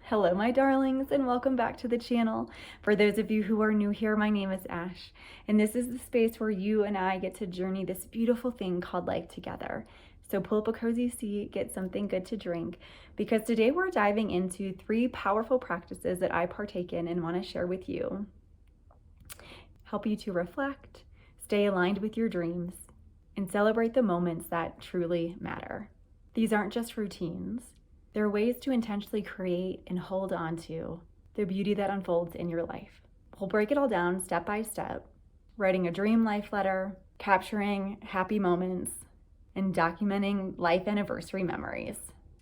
Hello, my darlings, and welcome back to the channel. For those of you who are new here, my name is Ash, and this is the space where you and I get to journey this beautiful thing called life together. So pull up a cozy seat, get something good to drink, because today we're diving into 3 powerful practices that I partake in and want to share with you. Help you to reflect, stay aligned with your dreams, and celebrate the moments that truly matter. These aren't just routines. They're ways to intentionally create and hold on to the beauty that unfolds in your life. We'll break it all down step by step, writing a dream life letter, capturing happy moments, and documenting life anniversary memories.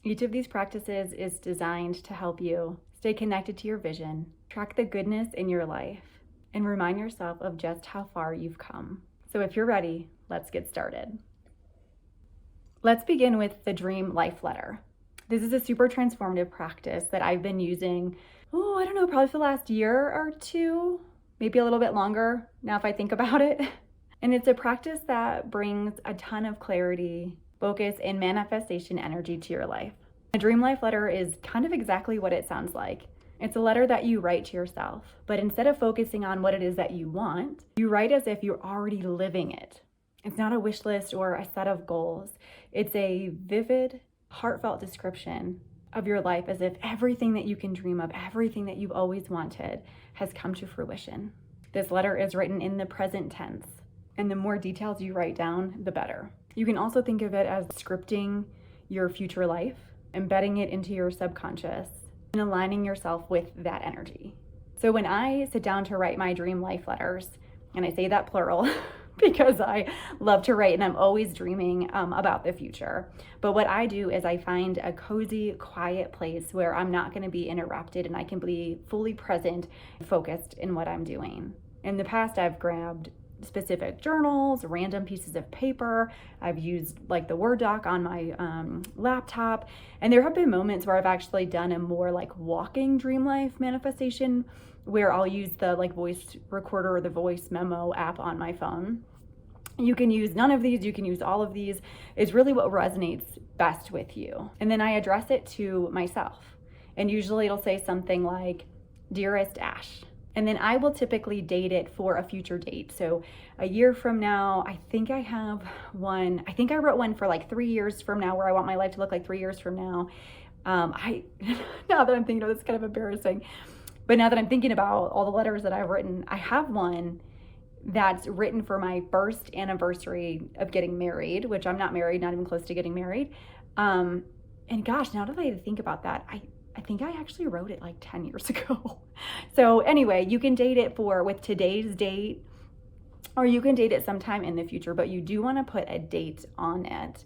Each of these practices is designed to help you stay connected to your vision, track the goodness in your life, and remind yourself of just how far you've come. So if you're ready, let's get started. Let's begin with the dream life letter. This is a super transformative practice that I've been using, probably for the last year or two, maybe a little bit longer now if I think about it. And it's a practice that brings a ton of clarity, focus, and manifestation energy to your life. A dream life letter is kind of exactly what it sounds like. It's a letter that you write to yourself, but instead of focusing on what it is that you want, you write as if you're already living it. It's not a wish list or a set of goals. It's a vivid, heartfelt description of your life as if everything that you can dream of, everything that you've always wanted has come to fruition. This letter is written in the present tense, and the more details you write down, the better. You can also think of it as scripting your future life, embedding it into your subconscious, and aligning yourself with that energy. So when I sit down to write my dream life letters, and I say that plural, because I love to write and I'm always dreaming about the future. But what I do is I find a cozy, quiet place where I'm not going to be interrupted and I can be fully present, focused in what I'm doing. In the past, I've grabbed specific journals, random pieces of paper. I've used like the Word doc on my laptop. And there have been moments where I've actually done a more like walking dream life manifestation where I'll use the like voice recorder or the voice memo app on my phone. You can use none of these, you can use all of these. It's really what resonates best with you. And then I address it to myself. And usually it'll say something like, "Dearest Ash." And then I will typically date it for a future date. So a year from now, I think I wrote one for like 3 years from now, where I want my life to look like 3 years from now. Now that I'm thinking of it, it's kind of embarrassing. But now that I'm thinking about all the letters that I've written, I have one that's written for my first anniversary of getting married, which I'm not married, not even close to getting married. And gosh, now that I think about that, I think I actually wrote it like 10 years ago. So anyway, you can date it with today's date, or you can date it sometime in the future, but you do want to put a date on it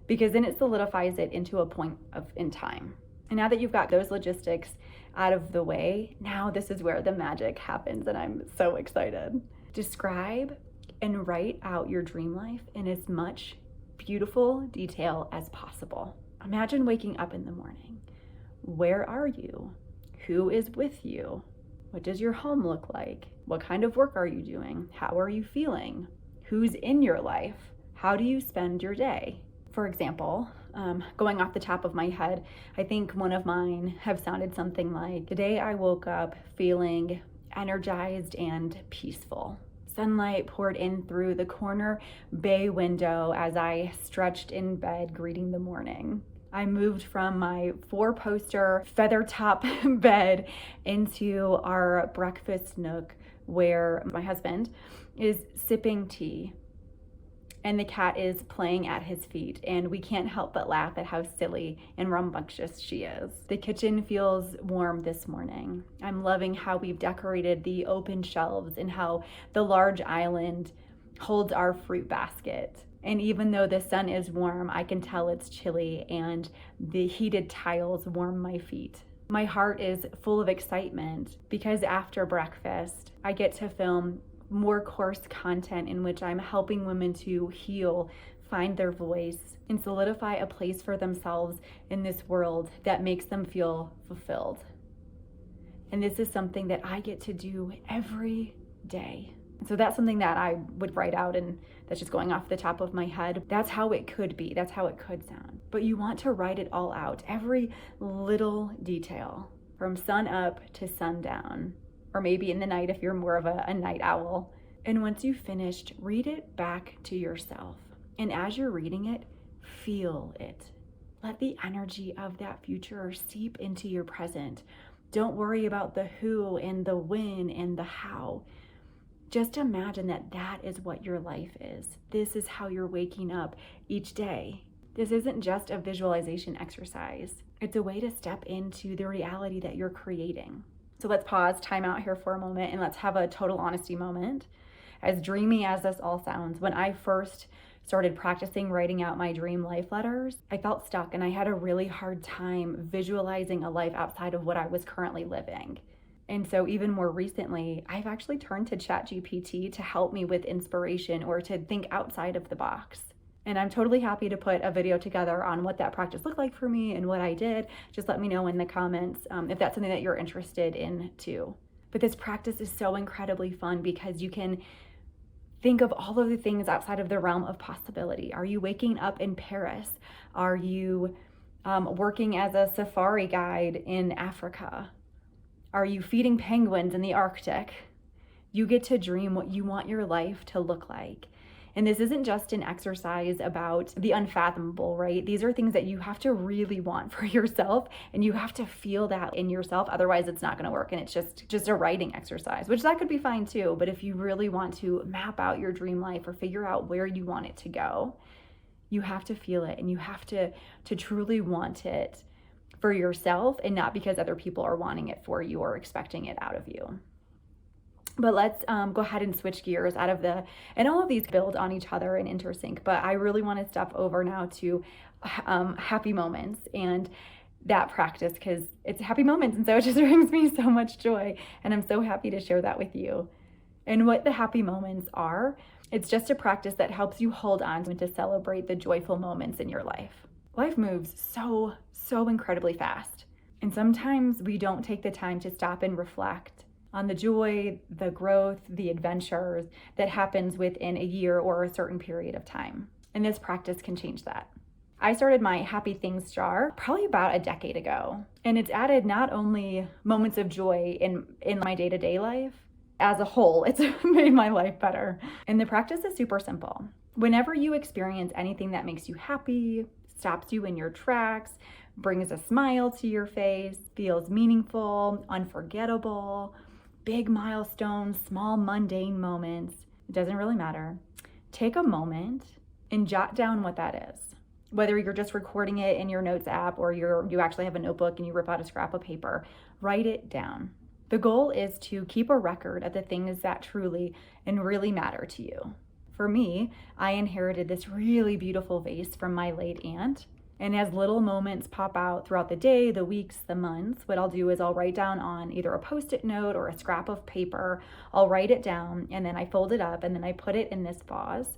because then it solidifies it into a point in time. And now that you've got those logistics out of the way, now this is where the magic happens, and I'm so excited. Describe and write out your dream life in as much beautiful detail as possible. Imagine waking up in the morning. Where are you? Who is with you? What does your home look like? What kind of work are you doing? How are you feeling? Who's in your life? How do you spend your day? For example, going off the top of my head, I think one of mine have sounded something like, "Today I woke up feeling energized and peaceful. Sunlight poured in through the corner bay window as I stretched in bed greeting the morning. I moved from my 4-poster feather top bed into our breakfast nook where my husband is sipping tea and the cat is playing at his feet, and we can't help but laugh at how silly and rambunctious she is. The kitchen feels warm this morning. I'm loving how we've decorated the open shelves and how the large island holds our fruit basket. And even though the sun is warm, I can tell it's chilly, and the heated tiles warm my feet. My heart is full of excitement because after breakfast, I get to film more course content in which I'm helping women to heal, find their voice, and solidify a place for themselves in this world that makes them feel fulfilled. And this is something that I get to do every day. So that's something that I would write out, and that's just going off the top of my head. That's how it could be. That's how it could sound. But you want to write it all out, every little detail. from sun up to sundown, or maybe in the night if you're more of a night owl. And once you've finished, read it back to yourself. And as you're reading it, feel it. Let the energy of that future seep into your present. Don't worry about the who and the when and the how. Just imagine that that is what your life is. This is how you're waking up each day. This isn't just a visualization exercise. It's a way to step into the reality that you're creating. So let's pause, time out here for a moment, and let's have a total honesty moment. As dreamy as this all sounds, when I first started practicing writing out my dream life letters, I felt stuck and I had a really hard time visualizing a life outside of what I was currently living. And so even more recently, I've actually turned to ChatGPT to help me with inspiration or to think outside of the box. And I'm totally happy to put a video together on what that practice looked like for me and what I did. Just let me know in the comments if that's something that you're interested in too. But this practice is so incredibly fun because you can think of all of the things outside of the realm of possibility. Are you waking up in Paris? Are you working as a safari guide in Africa? Are you feeding penguins in the Arctic? You get to dream what you want your life to look like. And this isn't just an exercise about the unfathomable, right? These are things that you have to really want for yourself, and you have to feel that in yourself. Otherwise, it's not going to work. And it's just a writing exercise, which that could be fine too. But if you really want to map out your dream life or figure out where you want it to go, you have to feel it, and you have to truly want it for yourself, and not because other people are wanting it for you or expecting it out of you. But let's go ahead and switch gears out of and all of these build on each other and intersync, but I really want to step over now to happy moments and that practice, because it's happy moments, and so it just brings me so much joy, and I'm so happy to share that with you. And what the happy moments are, it's just a practice that helps you hold on to and to celebrate the joyful moments in your life. Life moves so incredibly fast, and sometimes we don't take the time to stop and reflect on the joy, the growth, the adventures that happens within a year or a certain period of time. And this practice can change that. I started my Happy Things jar probably about a decade ago, and it's added not only moments of joy in my day-to-day life, as a whole, it's made my life better. And the practice is super simple. Whenever you experience anything that makes you happy, stops you in your tracks, brings a smile to your face, feels meaningful, unforgettable, big milestones, small mundane moments, it doesn't really matter. Take a moment and jot down what that is. Whether you're just recording it in your notes app or you actually have a notebook and you rip out a scrap of paper, write it down. The goal is to keep a record of the things that truly and really matter to you. For me, I inherited this really beautiful vase from my late aunt. And as little moments pop out throughout the day, the weeks, the months, what I'll do is I'll write down on either a Post-it note or a scrap of paper. I'll write it down, and then I fold it up, and then I put it in this vase.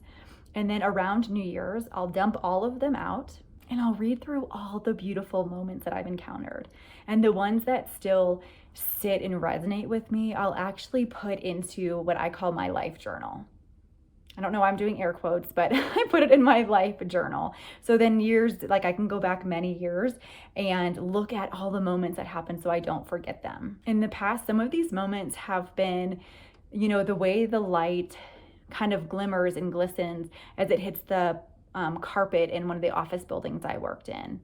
And then around New Year's, I'll dump all of them out, and I'll read through all the beautiful moments that I've encountered. And the ones that still sit and resonate with me, I'll actually put into what I call my life journal. I don't know why I'm doing air quotes, but I put it in my life journal. So then I can go back many years and look at all the moments that happened so I don't forget them. In the past, some of these moments have been, the way the light kind of glimmers and glistens as it hits the carpet in one of the office buildings I worked in.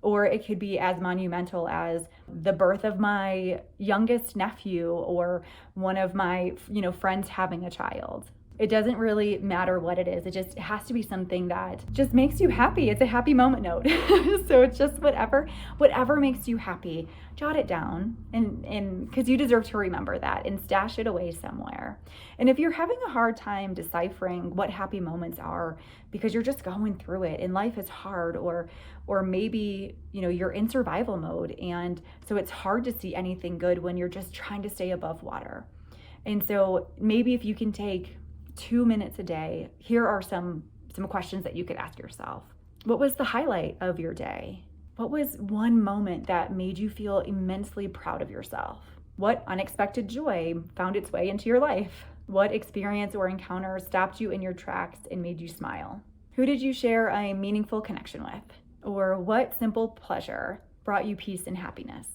Or it could be as monumental as the birth of my youngest nephew or one of my, friends having a child. It doesn't really matter what it is. It has to be something that just makes you happy. It's a happy moment note. So it's just whatever makes you happy, jot it down and because you deserve to remember that and stash it away somewhere. And if you're having a hard time deciphering what happy moments are because you're just going through it and life is hard or maybe, you're in survival mode and so it's hard to see anything good when you're just trying to stay above water. And so maybe if you can take 2 minutes a day, here are some questions that you could ask yourself. What was the highlight of your day? What was one moment that made you feel immensely proud of yourself? What unexpected joy found its way into your life? What experience or encounter stopped you in your tracks and made you smile? Who did you share a meaningful connection with? Or what simple pleasure brought you peace and happiness?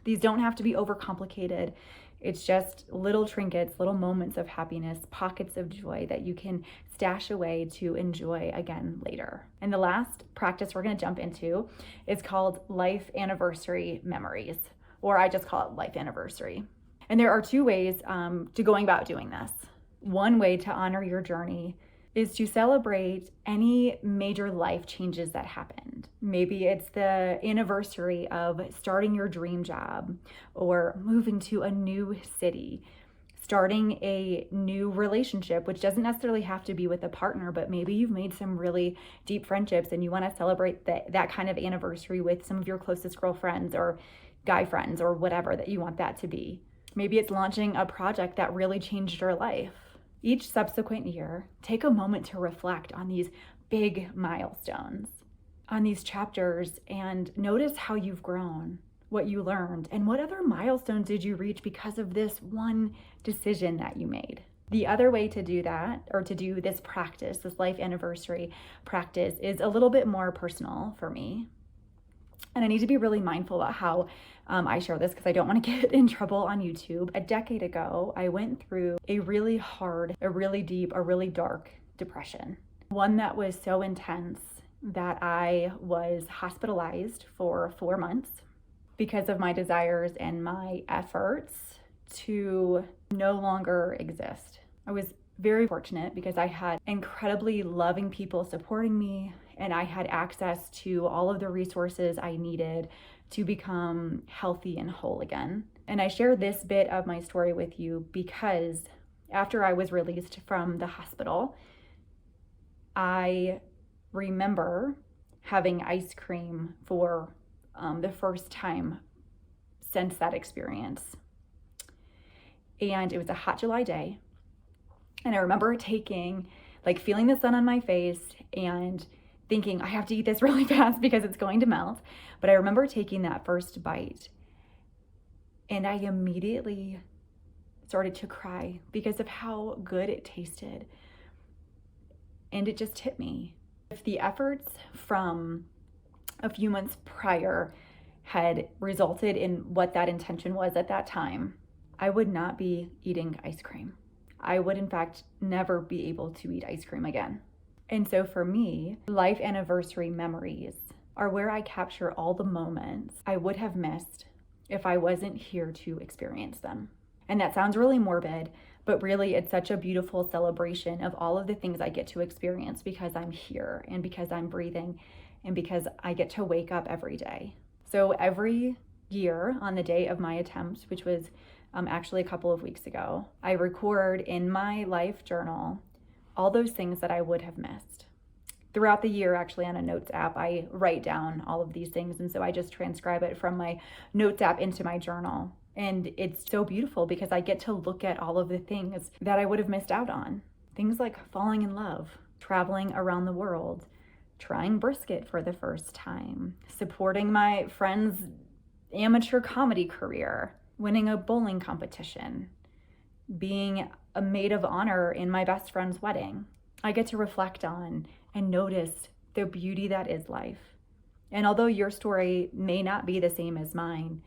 These don't have to be overcomplicated. It's just little trinkets, little moments of happiness, pockets of joy that you can stash away to enjoy again later. And the last practice we're going to jump into is called life anniversary memories, or I just call it life anniversary. And there are two ways to going about doing this. One way to honor your journey is to celebrate any major life changes that happened. Maybe it's the anniversary of starting your dream job, or moving to a new city, starting a new relationship, which doesn't necessarily have to be with a partner, but maybe you've made some really deep friendships and you want to celebrate that kind of anniversary with some of your closest girlfriends or guy friends or whatever that you want that to be. Maybe it's launching a project that really changed your life. Each subsequent year, take a moment to reflect on these big milestones, on these chapters, and notice how you've grown, what you learned, and what other milestones did you reach because of this one decision that you made. The other way to do that, or to do this practice, this life anniversary practice, is a little bit more personal for me. And I need to be really mindful about how I share this, because I don't want to get in trouble on YouTube. A decade ago, I went through a really hard, a really deep, a really dark depression. One that was so intense that I was hospitalized for 4 months because of my desires and my efforts to no longer exist. I was very fortunate because I had incredibly loving people supporting me, and I had access to all of the resources I needed to become healthy and whole again. And I share this bit of my story with you because after I was released from the hospital, I remember having ice cream for the first time since that experience. And it was a hot July day. And I remember feeling the sun on my face and thinking, I have to eat this really fast because it's going to melt. But I remember taking that first bite and I immediately started to cry because of how good it tasted. And it just hit me. If the efforts from a few months prior had resulted in what that intention was at that time, I would not be eating ice cream. I would, in fact, never be able to eat ice cream again. And so for me, life anniversary memories are where I capture all the moments I would have missed if I wasn't here to experience them. And that sounds really morbid, but really it's such a beautiful celebration of all of the things I get to experience because I'm here and because I'm breathing and because I get to wake up every day. So every year on the day of my attempt, which was actually a couple of weeks ago, I record in my life journal all those things that I would have missed. Throughout the year, actually on a notes app, I write down all of these things. And so I just transcribe it from my notes app into my journal. And it's so beautiful because I get to look at all of the things that I would have missed out on. Things like falling in love, traveling around the world, trying brisket for the first time, supporting my friend's amateur comedy career, winning a bowling competition, being a maid of honor in my best friend's wedding. I get to reflect on and notice the beauty that is life. And although your story may not be the same as mine,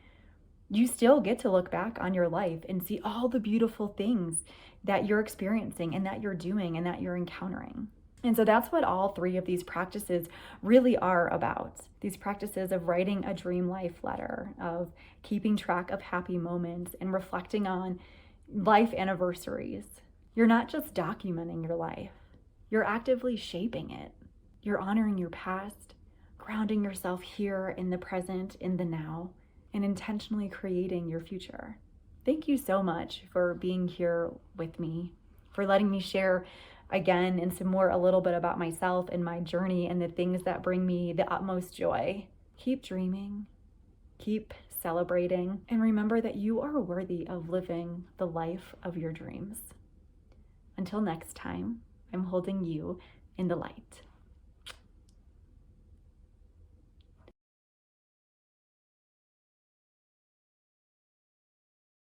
you still get to look back on your life and see all the beautiful things that you're experiencing and that you're doing and that you're encountering. And so that's what all three of these practices really are about. These practices of writing a dream life letter, of keeping track of happy moments and reflecting on life anniversaries. You're not just documenting your life, you're actively shaping it. You're honoring your past, grounding yourself here in the present, in the now, and intentionally creating your future. Thank you so much for being here with me, for letting me share again and some more a little bit about myself and my journey and the things that bring me the utmost joy. Keep dreaming, keep celebrating, and remember that you are worthy of living the life of your dreams. Until next time, I'm holding you in the light.